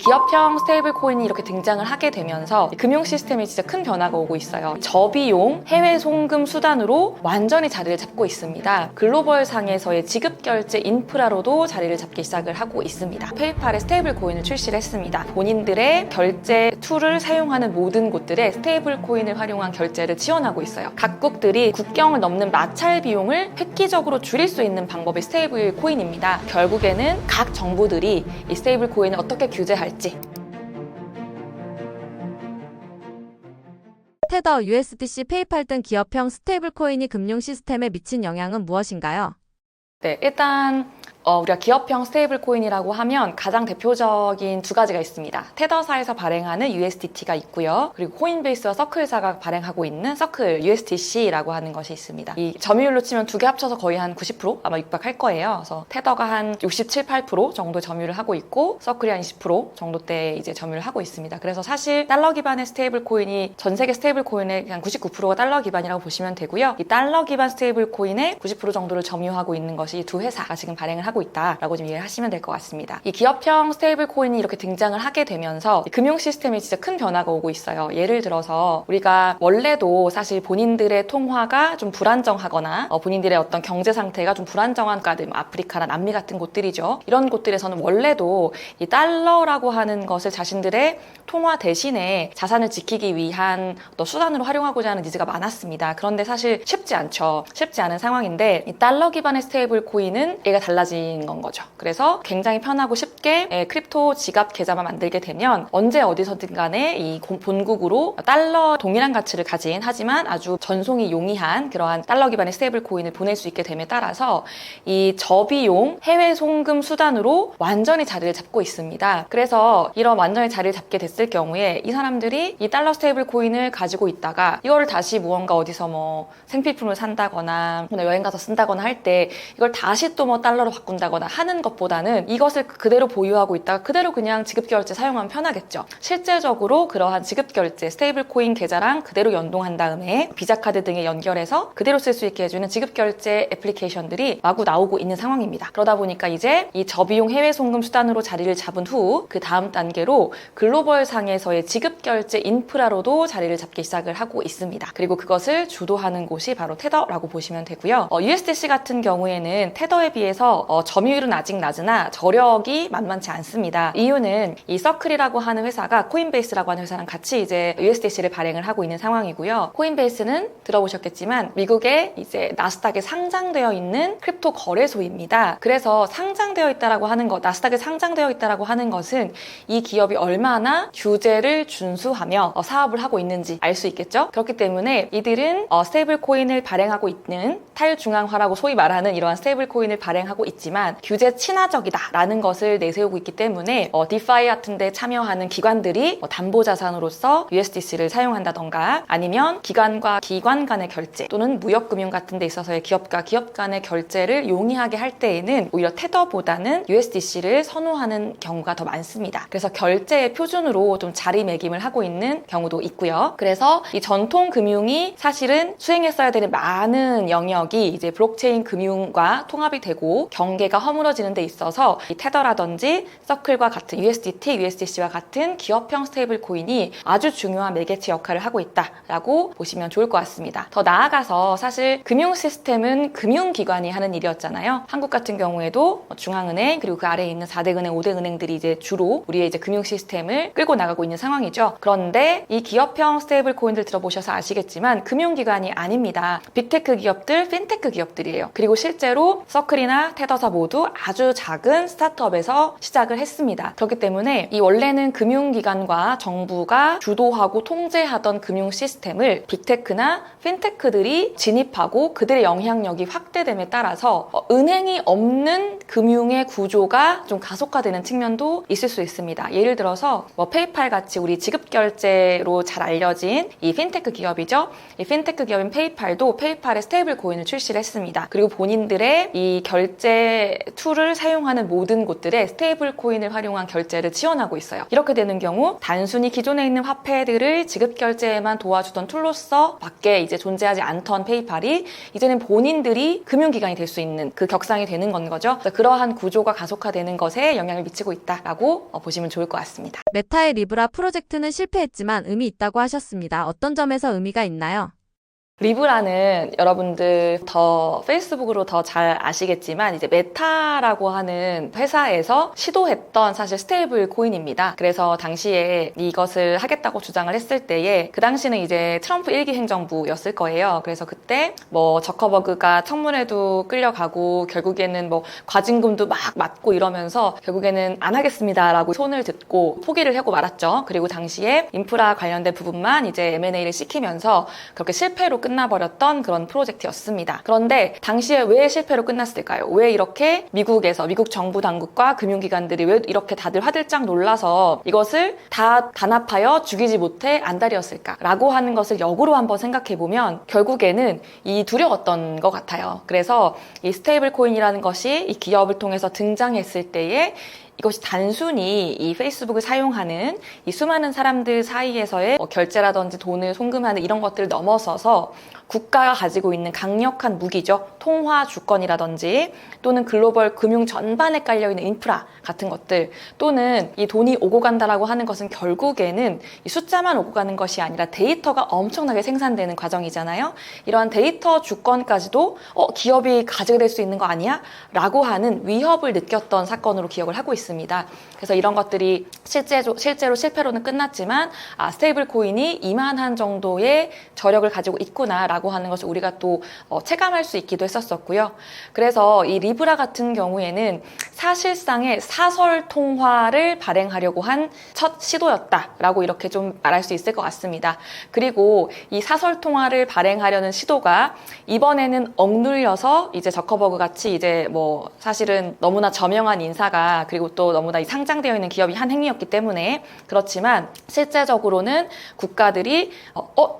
기업형 스테이블 코인이 이렇게 등장을 하게 되면서 금융 시스템에 진짜 큰 변화가 오고 있어요. 저비용 해외 송금 수단으로 완전히 자리를 잡고 있습니다. 글로벌 상에서의 지급 결제 인프라로도 자리를 잡기 시작을 하고 있습니다. 페이팔에 스테이블 코인을 출시를 했습니다. 본인들의 결제 툴을 사용하는 모든 곳들에 스테이블 코인을 활용한 결제를 지원하고 있어요. 각국들이 국경을 넘는 마찰 비용을 획기적으로 줄일 수 있는 방법이 스테이블 코인입니다. 결국에는 각 정부들이 이 스테이블 코인을 어떻게 규제할지 테더, USDC, 페이팔 등 기업형 스테이블 코인이 금융 시스템에 미친 영향은 무엇인가요? 네, 일단 우리가 기업형 스테이블 코인이라고 하면 가장 대표적인 두 가지가 있습니다. 테더사에서 발행하는 USDT가 있고요. 그리고 코인베이스와 서클사가 발행하고 있는 서클 USDC라고 하는 것이 있습니다. 이 점유율로 치면 두 개 합쳐서 거의 한 90% 아마 육박할 거예요. 그래서 테더가 한 67, 8% 정도 점유율을 하고 있고 서클이 한 20% 정도대 이제 점유를 하고 있습니다. 그래서 사실 달러 기반의 스테이블 코인이 전 세계 스테이블 코인의 그냥 99%가 달러 기반이라고 보시면 되고요. 이 달러 기반 스테이블 코인의 90% 정도를 점유하고 있는 것이 두 회사가 지금 발행을 하고 있다라고 좀 이해를 하시면 될 것 같습니다. 이 기업형 스테이블 코인이 이렇게 등장을 하게 되면서 금융 시스템에 진짜 큰 변화가 오고 있어요. 예를 들어서 우리가 원래도 사실 본인들의 통화가 좀 불안정하거나 본인들의 어떤 경제 상태가 좀 불안정한 국가들, 아프리카나 남미 같은 곳들이죠. 이런 곳들에서는 원래도 이 달러라고 하는 것을 자신들의 통화 대신에 자산을 지키기 위한 또 수단으로 활용하고자 하는 니즈가 많았습니다. 그런데 사실 쉽지 않죠. 쉽지 않은 상황인데 이 달러 기반의 스테이블 코인은 얘가 달라진 건 거죠. 그래서 굉장히 편하고 쉽게 크립토 지갑 계좌만 만들게 되면 언제 어디서든 간에 이 본국으로 달러 동일한 가치를 가진 하지만 아주 전송이 용이한 그러한 달러 기반의 스테이블 코인을 보낼 수 있게 됨에 따라서 이 저비용 해외 송금 수단으로 완전히 자리를 잡고 있습니다. 그래서 이런 완전히 자리를 잡게 됐을 경우에 이 사람들이 이 달러 스테이블 코인을 가지고 있다가 이거를 다시 무언가 어디서 뭐 생필품을 산다거나 여행 가서 쓴다거나 할 때 이걸 다시 또 뭐 달러로 바꾼다거나 하는 것보다는 이것을 그대로 보유하고 있다가 그대로 그냥 지급결제 사용하면 편하겠죠. 실제적으로 그러한 지급결제 스테이블 코인 계좌랑 그대로 연동한 다음에 비자카드 등에 연결해서 그대로 쓸 수 있게 해주는 지급결제 애플리케이션들이 마구 나오고 있는 상황입니다. 그러다 보니까 이제 이 저비용 해외 송금 수단으로 자리를 잡은 후 그 다음 단계로 글로벌 상에서의 지급결제 인프라로도 자리를 잡기 시작을 하고 있습니다. 그리고 그것을 주도하는 곳이 바로 테더라고 보시면 되고요. USDC 같은 경우에는 테더에 비해서 점유율은 아직 낮으나 저력이 만만치 않습니다. 이유는 이 서클이라고 하는 회사가 코인베이스라고 하는 회사랑 같이 이제 USDC를 발행을 하고 있는 상황이고요. 코인베이스는 들어보셨겠지만 미국의 이제 나스닥에 상장되어 있는 크립토 거래소입니다. 그래서 상장되어 있다라고 하는 것, 나스닥에 상장되어 있다라고 하는 것은 이 기업이 얼마나 규제를 준수하며 사업을 하고 있는지 알 수 있겠죠? 그렇기 때문에 이들은 스테이블 코인을 발행하고 있는 탈중앙화라고 소위 말하는 이러한 스테이블 코인을 발행하고 있지만 규제 친화적이다라는 것을 내세우고 있기 때문에 디파이 같은 데 참여하는 기관들이 담보자산으로서 USDC를 사용한다던가 아니면 기관과 기관 간의 결제 또는 무역금융 같은 데 있어서의 기업과 기업 간의 결제를 용이하게 할 때에는 오히려 테더보다는 USDC를 선호하는 경우가 더 많습니다. 그래서 결제의 표준으로 좀 자리매김을 하고 있는 경우도 있고요. 그래서 이 전통 금융이 사실은 수행했어야 되는 많은 영역이 이제 블록체인 금융과 통합이 되고 경계가 허물어지는 데 있어서 이 테더라든지 서클과 같은 USDT, USDC와 같은 기업형 스테이블 코인이 아주 중요한 매개체 역할을 하고 있다라고 보시면 좋을 것 같습니다. 더 나아가서 사실 금융 시스템은 금융기관이 하는 일이었잖아요. 한국 같은 경우에도 중앙은행 그리고 그 아래에 있는 4대 은행, 5대 은행들이 이제 주로 우리의 이제 금융 시스템을 끌고 나가고 있는 상황이죠. 그런데 이 기업형 스테이블 코인들 들어보셔서 아시겠지만 금융기관이 아닙니다. 빅테크 기업들, 핀테크 기업들이에요. 그리고 실제로 서클이나 테더사 모두 아주 작은 스타트업에서 시작을 했습니다. 그렇기 때문에 이 원래는 금융기관과 정부가 주도하고 통제하던 금융 시스템을 빅테크나 핀테크들이 진입하고 그들의 영향력이 확대됨에 따라서 은행이 없는 금융의 구조가 좀 가속화되는 측면도 있을 수 있습니다. 예를 들어서 페이팔 같이 우리 지급 결제로 잘 알려진 이 핀테크 기업이죠. 이 핀테크 기업인 페이팔도 페이팔의 스테이블 코인을 출시를 했습니다. 그리고 본인들의 이 결제 툴을 사용하는 모든 곳들에 스테이블 코인을 활용한 결제를 지원하고 있어요. 이렇게 되는 경우 단순히 기존에 있는 화폐들을 지급 결제에만 도와주던 툴로서 밖에 이제 존재하지 않던 페이팔이 이제는 본인들이 금융기관이 될 수 있는 그 격상이 되는 건 거죠. 그러한 구조가 가속화되는 것에 영향을 미치고 있다라고 보시면 좋을 것 같습니다. 메타의 리브라 프로젝트는 실패했지만 의미 있다고 하셨습니다. 어떤 점에서 의미가 있나요? 리브라는 여러분들 더 페이스북으로 더 잘 아시겠지만 이제 메타라고 하는 회사에서 시도했던 사실 스테이블 코인입니다. 그래서 당시에 이것을 하겠다고 주장을 했을 때에 그 당시는 이제 트럼프 1기 행정부였을 거예요. 그래서 그때 뭐 저커버그가 청문회도 끌려가고 결국에는 뭐 과징금도 막 맞고 이러면서 결국에는 안 하겠습니다라고 손을 듣고 포기를 하고 말았죠. 그리고 당시에 인프라 관련된 부분만 이제 M&A를 시키면서 그렇게 실패로 끝나버렸던 그런 프로젝트였습니다. 그런데 당시에 왜 실패로 끝났을까요? 왜 이렇게 미국에서 미국 정부 당국과 금융기관들이 왜 이렇게 다들 화들짝 놀라서 이것을 다 단합하여 죽이지 못해 안달이었을까라고 하는 것을 역으로 한번 생각해보면 결국에는 이 두려웠던 것 같아요. 그래서 이 스테이블 코인이라는 것이 이 기업을 통해서 등장했을 때에 이것이 단순히 이 페이스북을 사용하는 이 수많은 사람들 사이에서의 결제라든지 돈을 송금하는 이런 것들을 넘어서서 국가가 가지고 있는 강력한 무기죠. 통화 주권이라든지 또는 글로벌 금융 전반에 깔려있는 인프라 같은 것들 또는 이 돈이 오고 간다라고 하는 것은 결국에는 이 숫자만 오고 가는 것이 아니라 데이터가 엄청나게 생산되는 과정이잖아요. 이러한 데이터 주권까지도 기업이 가지게 될 수 있는 거 아니야? 라고 하는 위협을 느꼈던 사건으로 기억을 하고 있습니다. 그래서 이런 것들이 실제로 실패로는 끝났지만 스테이블 코인이 이만한 정도의 저력을 가지고 있구나라고 하는 것을 우리가 또 체감할 수 있기도 했었고요. 그래서 이 리브라 같은 경우에는 사실상의 사설 통화를 발행하려고 한 첫 시도였다라고 이렇게 좀 말할 수 있을 것 같습니다. 그리고 이 사설 통화를 발행하려는 시도가 이번에는 억눌려서 이제 저커버그 같이 이제 뭐 사실은 너무나 저명한 인사가 그리고 또 너무나 상장되어 있는 기업이 한 행위였기 때문에 그렇지만 실제적으로는 국가들이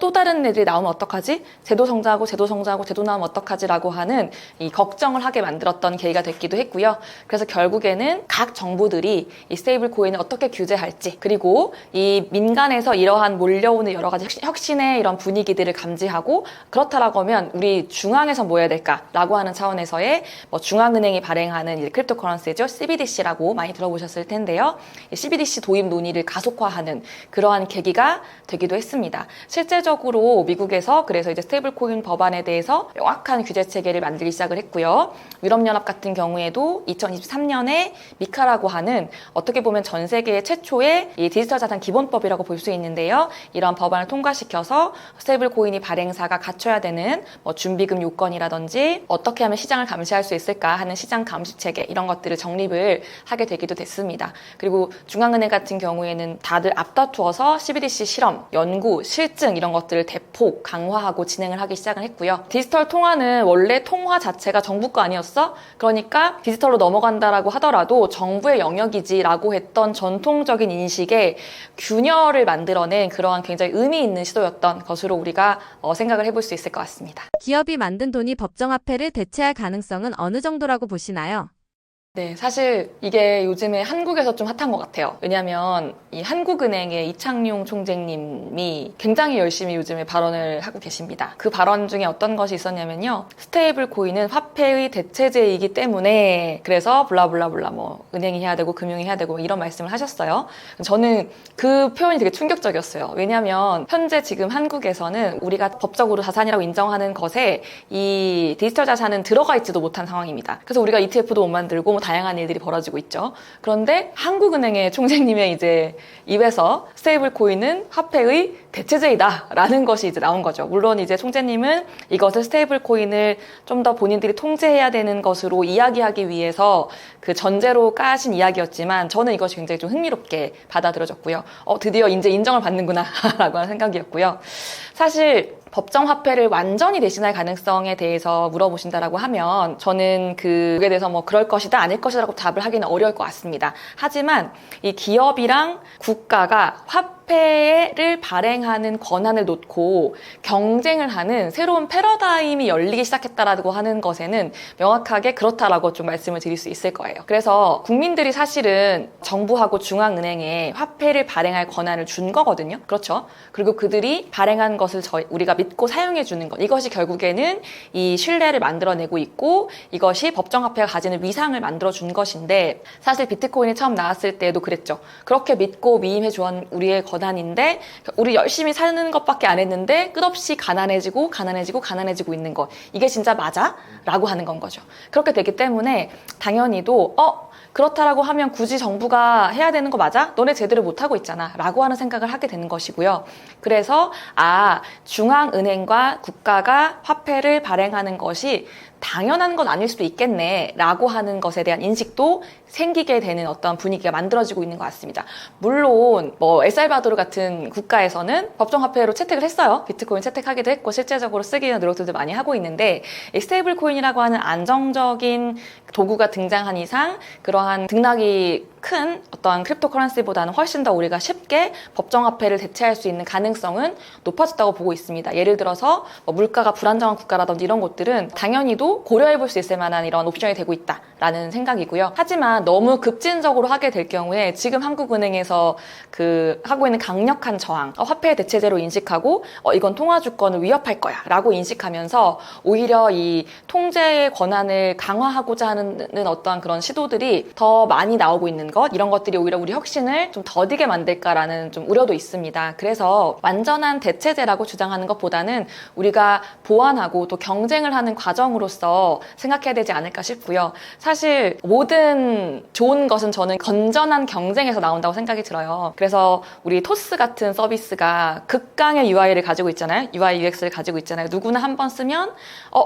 또 다른 애들이 나오면 어떡하지? 제도 성장하고 제도 나오면 어떡하지? 라고 하는 이 걱정을 하게 만들었던 계기가 됐기도 했고요. 그래서 결국에는 각 정부들이 이 스테이블 코인을 어떻게 규제할지 그리고 이 민간에서 이러한 몰려오는 여러 가지 혁신의 이런 분위기들을 감지하고 그렇다라고 하면 우리 중앙에서 뭐 해야 될까라고 하는 차원에서의 뭐 중앙은행이 발행하는 이제 크립토커런시죠. CBDC라고 많이 들어보셨을 텐데요. CBDC 도입 논의를 가속화하는 그러한 계기가 되기도 했습니다. 실제적으로 미국에서 그래서 이제 스테이블 코인 법안에 대해서 명확한 규제 체계를 만들기 시작을 했고요. 유럽연합 같은 경우에도 2023년에 미카라고 하는 어떻게 보면 전 세계 최초의 이 디지털 자산 기본법이라고 볼 수 있는데요. 이런 법안을 통과시켜서 스테이블 코인이 발행사가 갖춰야 되는 뭐 준비금 요건이라든지 어떻게 하면 시장을 감시할 수 있을까 하는 시장 감시 체계 이런 것들을 정립을 하게 되기도 됐습니다. 그리고 중앙은행 같은 경우에는 다들 앞다투어서 CBDC 실험, 연구, 실증 이런 것들을 대폭 강화하고 진행을 하기 시작을 했고요. 디지털 통화는 원래 통화 자체가 정부 거 아니었어? 그러니까 디지털로 넘어간다라고 하더라도 정부의 영역이지라고 했던 전통적인 인식에 균열을 만들어낸 그러한 굉장히 의미 있는 시도였던 것으로 우리가 생각을 해볼 수 있을 것 같습니다. 기업이 만든 돈이 법정화폐를 대체할 가능성은 어느 정도라고 보시나요? 네, 사실 이게 요즘에 한국에서 좀 핫한 것 같아요. 왜냐하면 이 한국은행의 이창용 총재님이 굉장히 열심히 요즘에 발언을 하고 계십니다. 그 발언 중에 어떤 것이 있었냐면요. 스테이블 코인은 화폐의 대체제이기 때문에 그래서 블라블라블라 뭐 은행이 해야 되고 금융이 해야 되고 이런 말씀을 하셨어요. 저는 그 표현이 되게 충격적이었어요. 왜냐하면 현재 지금 한국에서는 우리가 법적으로 자산이라고 인정하는 것에 이 디지털 자산은 들어가 있지도 못한 상황입니다. 그래서 우리가 ETF도 못 만들고 다양한 일들이 벌어지고 있죠. 그런데 한국은행의 총재님의 이제 입에서 스테이블 코인은 화폐의 대체제이다라는 것이 이제 나온 거죠. 물론 이제 총재님은 이것을 스테이블 코인을 좀 더 본인들이 통제해야 되는 것으로 이야기하기 위해서 그 전제로 까신 이야기였지만 저는 이것이 굉장히 좀 흥미롭게 받아들여졌고요. 드디어 이제 인정을 받는구나 라고 하는 생각이었고요. 사실 법정 화폐를 완전히 대신할 가능성에 대해서 물어보신다라고 하면 저는 그에 대해서 뭐 그럴 것이다 아닐 것이다라고 답을 하기는 어려울 것 같습니다. 하지만 이 기업이랑 국가가 화폐를 발행하는 권한을 놓고 경쟁을 하는 새로운 패러다임이 열리기 시작했다라고 하는 것에는 명확하게 그렇다라고 좀 말씀을 드릴 수 있을 거예요. 그래서 국민들이 사실은 정부하고 중앙은행에 화폐를 발행할 권한을 준 거거든요. 그렇죠? 그리고 그들이 발행한 것을 우리가 믿고 사용해 주는 것, 이것이 결국에는 이 신뢰를 만들어내고 있고 이것이 법정화폐가 가지는 위상을 만들어 준 것인데, 사실 비트코인이 처음 나왔을 때도 그랬죠. 그렇게 믿고 위임해 주었던 우리의 권한인데 우리 열심히 사는 것밖에 안 했는데 끝없이 가난해지고 있는 것, 이게 진짜 맞아? 라고 하는 건 거죠. 그렇게 되기 때문에 당연히도 그렇다라고 하면 굳이 정부가 해야 되는 거 맞아? 너네 제대로 못하고 있잖아 라고 하는 생각을 하게 되는 것이고요. 그래서 중앙은행과 국가가 화폐를 발행하는 것이 당연한 건 아닐 수도 있겠네 라고 하는 것에 대한 인식도 생기게 되는 어떤 분위기가 만들어지고 있는 것 같습니다. 물론 엘살바도르 같은 국가에서는 법정화폐로 채택을 했어요. 비트코인 채택하기도 했고 실제적으로 쓰기 위한 노력들도 많이 하고 있는데, 이 스테이블 코인이라고 하는 안정적인 도구가 등장한 이상 그러한 등락이 큰 어떤 크립토커런시보다는 훨씬 더 우리가 쉽게 법정화폐를 대체할 수 있는 가능성은 높아졌다고 보고 있습니다. 예를 들어서 물가가 불안정한 국가라든지 이런 곳들은 당연히도 고려해 볼 수 있을 만한 이런 옵션이 되고 있다라는 생각이고요. 하지만 너무 급진적으로 하게 될 경우에 지금 한국은행에서 하고 있는 강력한 저항, 화폐 대체제로 인식하고 이건 통화주권을 위협할 거야 라고 인식하면서 오히려 이 통제의 권한을 강화하고자 하는 어떠한 그런 시도들이 더 많이 나오고 있는 것, 이런 것들이 오히려 우리 혁신을 좀 더디게 만들까라는 좀 우려도 있습니다. 그래서 완전한 대체제라고 주장하는 것보다는 우리가 보완하고 또 경쟁을 하는 과정으로서 생각해야 되지 않을까 싶고요. 사실 모든 좋은 것은 저는 건전한 경쟁에서 나온다고 생각이 들어요. 그래서 우리 토스 같은 서비스가 극강의 UI를 가지고 있잖아요. UI, UX를 가지고 있잖아요. 누구나 한 번 쓰면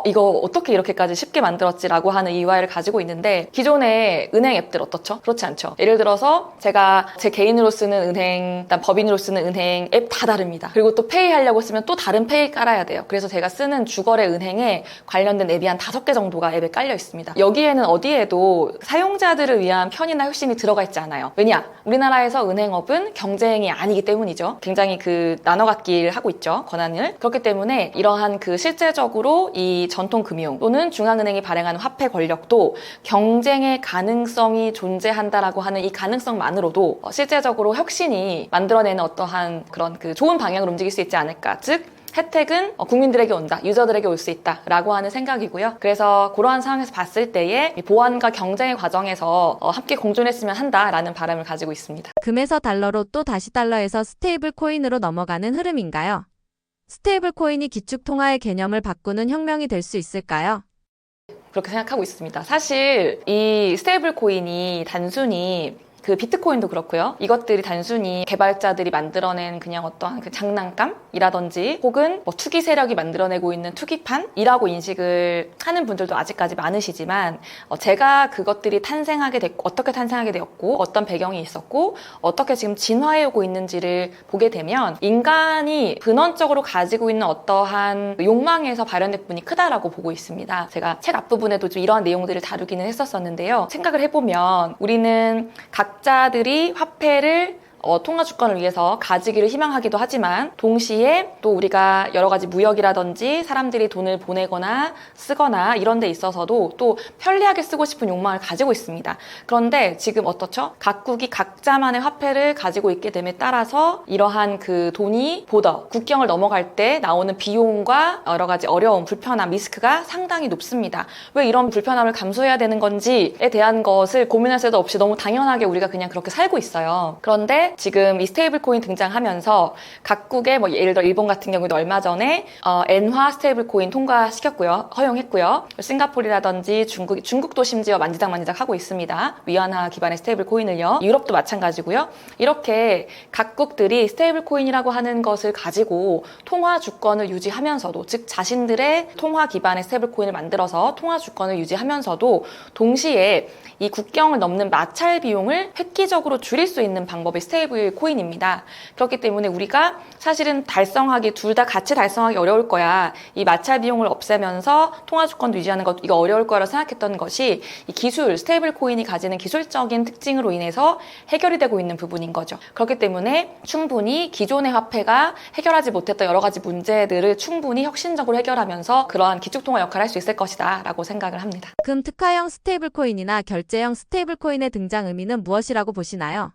이거 어떻게 이렇게까지 쉽게 만들었지라고 하는 UI를 가지고 있는데, 기존의 은행 앱들 어떻죠? 그렇지 않죠. 예를 들어서 제가 제 개인으로 쓰는 은행, 일단 법인으로 쓰는 은행 앱 다 다릅니다. 그리고 또 페이 하려고 쓰면 또 다른 페이 깔아야 돼요. 그래서 제가 쓰는 주거래 은행에 관련된 앱이 한 5개 정도가 앱에 깔려 있습니다. 여기에는 어디에도 사용자들을 위한 편의나 혁신이 들어가 있지 않아요. 왜냐? 우리나라에서 은행업은 경쟁이 아니기 때문이죠. 굉장히 나눠갖기를 하고 있죠. 권한을. 그렇기 때문에 이러한 실제적으로 이 전통 금융 또는 중앙은행이 발행하는 화폐 권력도 경쟁의 가능성이 존재한다라고 하는 이 가능성만으로도 실제적으로 혁신이 만들어내는 어떠한 그런 좋은 방향으로 움직일 수 있지 않을까. 즉 혜택은 국민들에게 온다, 유저들에게 올 수 있다라고 하는 생각이고요. 그래서 그러한 상황에서 봤을 때에 보완과 경쟁의 과정에서 함께 공존했으면 한다라는 바람을 가지고 있습니다. 금에서 달러로 또 다시 달러에서 스테이블 코인으로 넘어가는 흐름인가요? 스테이블 코인이 기축 통화의 개념을 바꾸는 혁명이 될 수 있을까요? 그렇게 생각하고 있습니다. 사실 이 스테이블 코인이 단순히 비트코인도 그렇고요. 이것들이 단순히 개발자들이 만들어낸 그냥 어떠한 장난감이라든지 혹은 투기 세력이 만들어내고 있는 투기판이라고 인식을 하는 분들도 아직까지 많으시지만, 제가 그것들이 탄생하게 됐고 어떻게 탄생하게 되었고 어떤 배경이 있었고 어떻게 지금 진화해오고 있는지를 보게 되면 인간이 근원적으로 가지고 있는 어떠한 욕망에서 발현된 부분이 크다라고 보고 있습니다. 제가 책 앞부분에도 좀 이러한 내용들을 다루기는 했었었는데요. 생각을 해보면 우리는 각자들이 화폐를 통화 주권을 위해서 가지기를 희망하기도 하지만 동시에 또 우리가 여러 가지 무역이라든지 사람들이 돈을 보내거나 쓰거나 이런 데 있어서도 또 편리하게 쓰고 싶은 욕망을 가지고 있습니다. 그런데 지금 어떻죠? 각국이 각자만의 화폐를 가지고 있게 됨에 따라서 이러한 돈이 국경을 넘어갈 때 나오는 비용과 여러 가지 어려움, 불편함, 리스크가 상당히 높습니다. 왜 이런 불편함을 감수해야 되는 건지에 대한 것을 고민할 새도 없이 너무 당연하게 우리가 그냥 그렇게 살고 있어요. 그런데 지금 이 스테이블 코인 등장하면서 각국의 예를 들어 일본 같은 경우도 얼마 전에 엔화 스테이블 코인 통과시켰고요. 허용했고요. 싱가포르라든지 중국도 심지어 만지작 하고 있습니다. 위안화 기반의 스테이블 코인을요. 유럽도 마찬가지고요. 이렇게 각국들이 스테이블 코인이라고 하는 것을 가지고 통화 주권을 유지하면서도, 즉 자신들의 통화 기반의 스테이블 코인을 만들어서 통화 주권을 유지하면서도 동시에 이 국경을 넘는 마찰 비용을 획기적으로 줄일 수 있는 방법의 스테이블 스테이블 코인입니다. 그렇기 때문에 우리가 사실은 둘 다 같이 달성하기 어려울 거야. 이 마찰 비용을 없애면서 통화 주권도 유지하는 것, 이거 어려울 거라고 생각했던 것이 이 기술, 스테이블 코인이 가지는 기술적인 특징으로 인해서 해결이 되고 있는 부분인 거죠. 그렇기 때문에 충분히 기존의 화폐가 해결하지 못했던 여러 가지 문제들을 충분히 혁신적으로 해결하면서 그러한 기축통화 역할을 할 수 있을 것이다 라고 생각을 합니다. 금 특화형 스테이블 코인이나 결제형 스테이블 코인의 등장 의미는 무엇이라고 보시나요?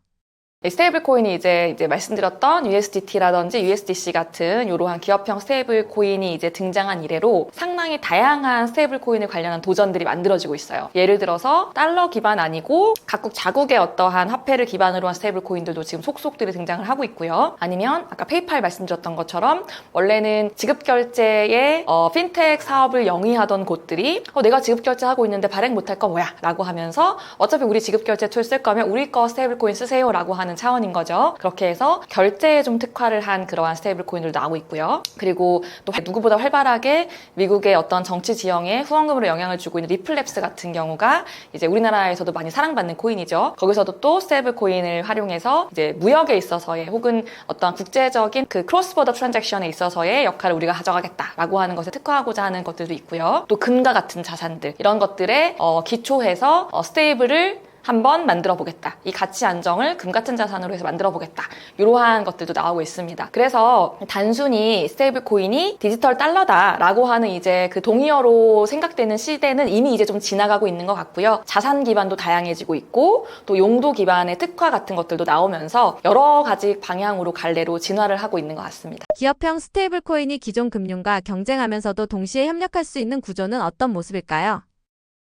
스테이블 코인이 이제 말씀드렸던 USDT라든지 USDC 같은 이러한 기업형 스테이블 코인이 이제 등장한 이래로 상당히 다양한 스테이블 코인을 관련한 도전들이 만들어지고 있어요. 예를 들어서 달러 기반 아니고 각국 자국의 어떠한 화폐를 기반으로 한 스테이블 코인들도 지금 속속들이 등장을 하고 있고요. 아니면 아까 페이팔 말씀드렸던 것처럼 원래는 지급 결제의 핀텍 사업을 영위하던 곳들이 내가 지급 결제하고 있는데 발행 못할 거 뭐야? 라고 하면서 어차피 우리 지급 결제 툴 쓸 거면 우리 거 스테이블 코인 쓰세요 라고 하는 차원인 거죠. 그렇게 해서 결제에 좀 특화를 한 그러한 스테이블 코인들도 나오고 있고요. 그리고 또 누구보다 활발하게 미국의 어떤 정치 지형에 후원금으로 영향을 주고 있는 리플랩스 같은 경우가 이제 우리나라에서도 많이 사랑받는 코인이죠. 거기서도 또 스테이블 코인을 활용해서 이제 무역에 있어서의 혹은 어떤 국제적인 그 크로스보더 트랜잭션에 있어서의 역할을 우리가 가져가겠다라고 하는 것에 특화하고자 하는 것들도 있고요. 또 금과 같은 자산들 이런 것들에 기초해서 스테이블을 한번 만들어 보겠다. 이 가치 안정을 금 같은 자산으로 해서 만들어 보겠다. 이러한 것들도 나오고 있습니다. 그래서 단순히 스테이블 코인이 디지털 달러다라고 하는 이제 그 동의어로 생각되는 시대는 이미 이제 좀 지나가고 있는 것 같고요. 자산 기반도 다양해지고 있고 또 용도 기반의 특화 같은 것들도 나오면서 여러 가지 방향으로 갈래로 진화를 하고 있는 것 같습니다. 기업형 스테이블 코인이 기존 금융과 경쟁하면서도 동시에 협력할 수 있는 구조는 어떤 모습일까요?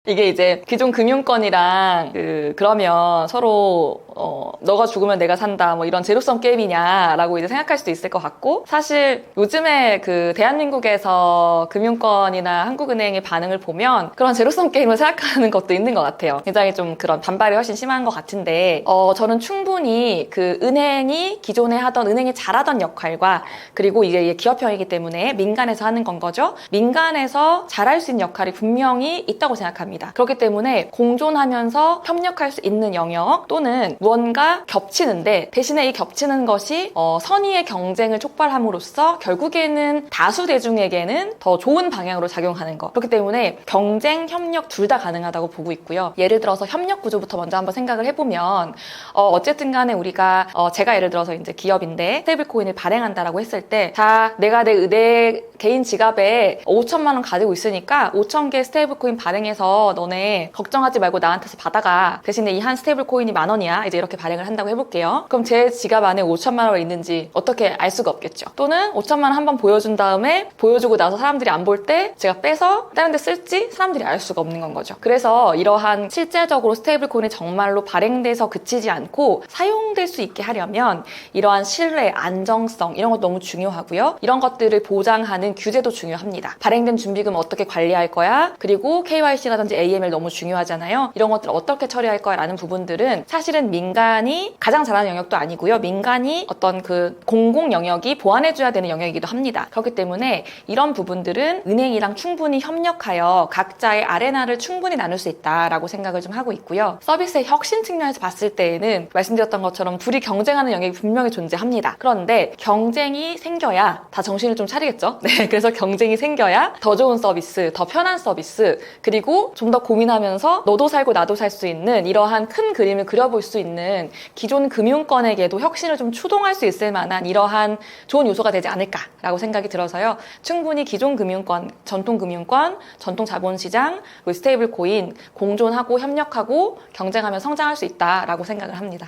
이게 이제 기존 금융권이랑 그러면 서로 너가 죽으면 내가 산다 뭐 이런 제로섬 게임이냐라고 이제 생각할 수도 있을 것 같고 사실 요즘에 그 대한민국에서 금융권이나 한국은행의 반응을 보면 그런 제로섬 게임을 생각하는 것도 있는 것 같아요. 굉장히 좀 그런 반발이 훨씬 심한 것 같은데 저는 충분히 그 은행이 기존에 하던 은행이 잘하던 역할과 그리고 이게 기업형이기 때문에 민간에서 하는 건 거죠. 민간에서 잘할 수 있는 역할이 분명히 있다고 생각합니다. 그렇기 때문에 공존하면서 협력할 수 있는 영역 또는 무언가 겹치는데 대신에 이 겹치는 것이 선의의 경쟁을 촉발함으로써 결국에는 다수 대중에게는 더 좋은 방향으로 작용하는 것. 그렇기 때문에 경쟁, 협력 둘 다 가능하다고 보고 있고요. 예를 들어서 협력 구조부터 먼저 한번 생각을 해보면 어쨌든 간에 우리가 제가 예를 들어서 이제 기업인데 스테이블 코인을 발행한다라고 했을 때 내가 내 개인 지갑에 5천만 원 가지고 있으니까 5천 개 스테이블 코인 발행해서 너네 걱정하지 말고 나한테서 받아가. 대신에 이 한 스테이블 코인이 10,000원이야. 이제 이렇게 발행을 한다고 해볼게요. 그럼 제 지갑 안에 5천만 원이 있는지 어떻게 알 수가 없겠죠. 또는 5천만 원 한번 보여준 다음에 보여주고 나서 사람들이 안 볼 때 제가 빼서 다른 데 쓸지 사람들이 알 수가 없는 건 거죠. 그래서 이러한 실제적으로 스테이블 코인이 정말로 발행돼서 그치지 않고 사용될 수 있게 하려면 이러한 신뢰, 안정성 이런 것도 너무 중요하고요. 이런 것들을 보장하는 규제도 중요합니다. 발행된 준비금 어떻게 관리할 거야? 그리고 KYC라든지 AML 너무 중요하잖아요. 이런 것들 어떻게 처리할 거야? 라는 부분들은 사실은 민간이 가장 잘하는 영역도 아니고요. 민간이 어떤 그 공공 영역이 보완해줘야 되는 영역이기도 합니다. 그렇기 때문에 이런 부분들은 은행이랑 충분히 협력하여 각자의 아레나를 충분히 나눌 수 있다라고 생각을 좀 하고 있고요. 서비스의 혁신 측면에서 봤을 때에는 말씀드렸던 것처럼 둘이 경쟁하는 영역이 분명히 존재합니다. 그런데 경쟁이 생겨야 다 정신을 좀 차리겠죠? 네, 그래서 경쟁이 생겨야 더 좋은 서비스, 더 편한 서비스, 그리고 좀 더 고민하면서 너도 살고 나도 살 수 있는 이러한 큰 그림을 그려볼 수 있는 기존 금융권에게도 혁신을 좀 추동할 수 있을 만한 이러한 좋은 요소가 되지 않을까라고 생각이 들어서요. 충분히 기존 금융권, 전통 금융권, 전통 자본시장, 스테이블 코인 공존하고 협력하고 경쟁하며 성장할 수 있다라고 생각을 합니다.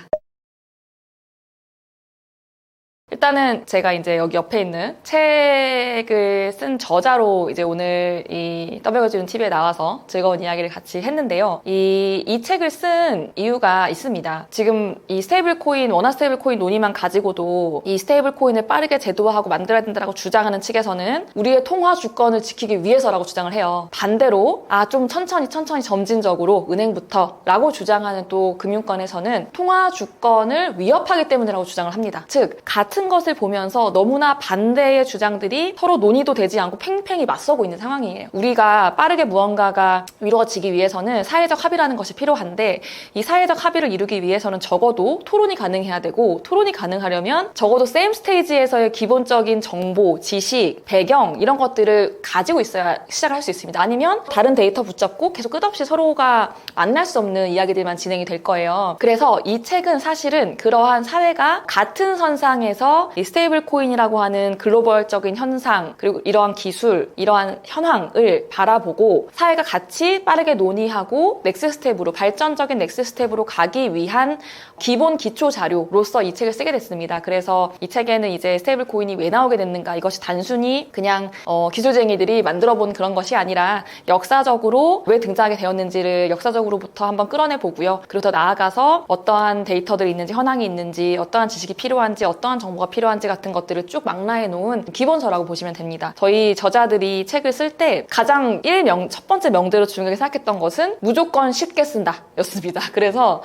일단은 제가 이제 여기 옆에 있는 책을 쓴 저자로 이제 오늘 이 떠먹여주는 TV에 나와서 즐거운 이야기를 같이 했는데요. 이 책을 쓴 이유가 있습니다. 지금 이 스테이블 코인, 원화 스테이블 코인 논의만 가지고도 이 스테이블 코인을 빠르게 제도화하고 만들어야 된다라고 주장하는 측에서는 우리의 통화 주권을 지키기 위해서라고 주장을 해요. 반대로 좀 천천히 점진적으로 은행부터 라고 주장하는 또 금융권에서는 통화 주권을 위협하기 때문이라고 주장을 합니다. 즉 같은 것을 보면서 너무나 반대의 주장들이 서로 논의도 되지 않고 팽팽히 맞서고 있는 상황이에요. 우리가 빠르게 무언가가 이루어지기 위해서는 사회적 합의라는 것이 필요한데 이 사회적 합의를 이루기 위해서는 적어도 토론이 가능해야 되고 토론이 가능하려면 적어도 세임 스테이지에서의 기본적인 정보, 지식, 배경 이런 것들을 가지고 있어야 시작을 할 수 있습니다. 아니면 다른 데이터 붙잡고 계속 끝없이 서로가 만날 수 없는 이야기들만 진행이 될 거예요. 그래서 이 책은 사실은 그러한 사회가 같은 선상에서 이 스테이블 코인이라고 하는 글로벌적인 현상 그리고 이러한 기술, 이러한 현황을 바라보고 사회가 같이 빠르게 논의하고 넥스트 스텝으로 발전적인 넥스트 스텝으로 가기 위한 기본 기초 자료로서 이 책을 쓰게 됐습니다. 그래서 이 책에는 이제 스테이블 코인이 왜 나오게 됐는가 이것이 단순히 그냥 기술쟁이들이 만들어본 그런 것이 아니라 역사적으로 왜 등장하게 되었는지를 역사적으로부터 한번 끌어내 보고요. 그리고 더 나아가서 어떠한 데이터들이 있는지 현황이 있는지 어떠한 지식이 필요한지 어떠한 정보가 필요한지 같은 것들을 쭉 망라해 놓은 기본서라고 보시면 됩니다. 저희 저자들이 책을 쓸 때 가장 첫 번째 명대로 중요하게 생각했던 것은 무조건 쉽게 쓴다 였습니다. 그래서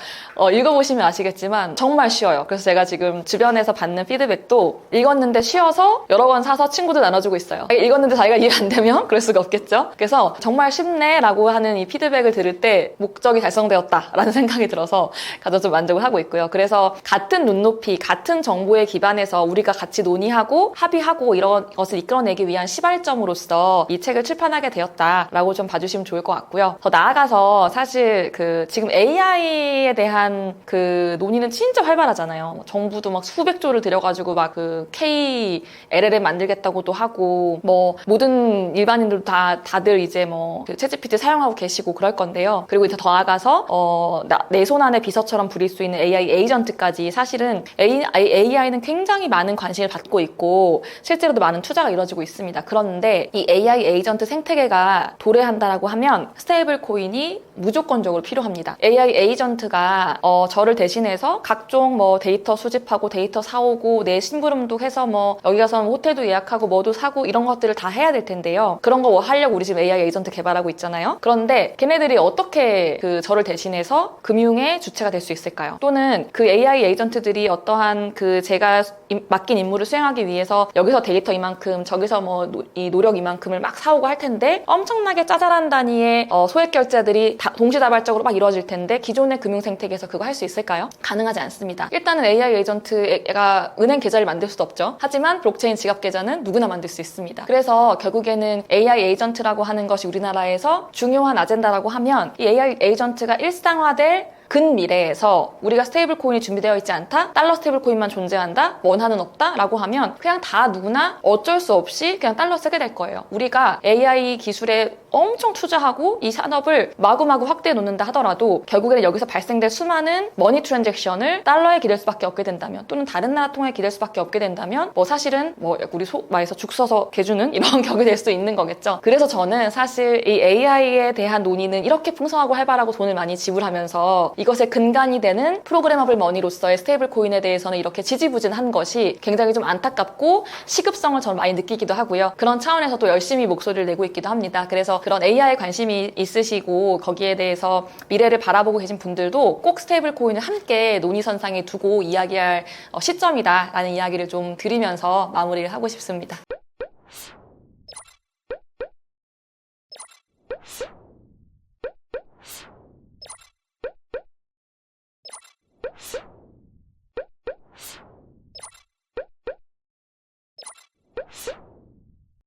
읽어보시면 아시겠지만 정말 쉬워요. 그래서 제가 지금 주변에서 받는 피드백도 읽었는데 쉬워서 여러 권 사서 친구들 나눠주고 있어요. 읽었는데 자기가 이해 안 되면 그럴 수가 없겠죠. 그래서 정말 쉽네 라고 하는 이 피드백을 들을 때 목적이 달성되었다 라는 생각이 들어서 가장 좀 만족을 하고 있고요. 그래서 같은 눈높이, 같은 정보에 기반해서 우리가 같이 논의하고 합의하고 이런 것을 이끌어내기 위한 시발점으로서 이 책을 출판하게 되었다라고 좀 봐주시면 좋을 것 같고요. 더 나아가서 사실 지금 AI에 대한 논의는 진짜 활발하잖아요. 정부도 막 수백 조를 들여가지고 막 KLLM 만들겠다고도 하고 모든 일반인들도 다들 이제 챗GPT 사용하고 계시고 그럴 건데요. 그리고 이제 더 나아가서 내 손 안에 비서처럼 부릴 수 있는 AI 에이전트까지 사실은 AI는 굉장히 많은 관심을 받고 있고 실제로도 많은 투자가 이루어지고 있습니다. 그런데 이 AI 에이전트 생태계가 도래한다라고 하면 스테이블 코인이 무조건적으로 필요합니다. AI 에이전트가 저를 대신해서 각종 데이터 수집하고 데이터 사오고 내 심부름도 해서 여기 가서 호텔도 예약하고 뭐도 사고 이런 것들을 다 해야 될 텐데요. 그런 거 하려고 우리 지금 AI 에이전트 개발하고 있잖아요. 그런데 걔네들이 어떻게 저를 대신해서 금융의 주체가 될 수 있을까요? 또는 그 AI 에이전트들이 어떠한 제가 맡긴 임무를 수행하기 위해서 여기서 데이터 이만큼 저기서 이 노력 이만큼을 막 사오고 할 텐데 엄청나게 짜잘한 단위의 소액 결제들이 동시다발적으로 막 이루어질 텐데 기존의 금융 생태계에서 그거 할 수 있을까요? 가능하지 않습니다. 일단은 AI 에이전트가 은행 계좌를 만들 수도 없죠. 하지만 블록체인 지갑 계좌는 누구나 만들 수 있습니다. 그래서 결국에는 AI 에이전트라고 하는 것이 우리나라에서 중요한 아젠다라고 하면 이 AI 에이전트가 일상화될 근미래에서 우리가 스테이블 코인이 준비되어 있지 않다? 달러 스테이블 코인만 존재한다? 원화는 없다? 라고 하면 그냥 다 누구나 어쩔 수 없이 그냥 달러 쓰게 될 거예요. 우리가 AI 기술에 엄청 투자하고 이 산업을 마구마구 확대해 놓는다 하더라도 결국에는 여기서 발생될 수많은 머니 트랜잭션을 달러에 기댈 수밖에 없게 된다면 또는 다른 나라 통화에 기댈 수밖에 없게 된다면 사실은 우리 말에서 죽 서서 개주는 이런 격이 될 수 있는 거겠죠. 그래서 저는 사실 이 AI에 대한 논의는 이렇게 풍성하고 활발하고 돈을 많이 지불하면서 이것의 근간이 되는 프로그래머블 머니로서의 스테이블 코인에 대해서는 이렇게 지지부진한 것이 굉장히 좀 안타깝고 시급성을 저는 많이 느끼기도 하고요. 그런 차원에서 또 열심히 목소리를 내고 있기도 합니다. 그래서 그런 AI에 관심이 있으시고 거기에 대해서 미래를 바라보고 계신 분들도 꼭 스테이블 코인을 함께 논의선상에 두고 이야기할 시점이다라는 이야기를 좀 드리면서 마무리를 하고 싶습니다.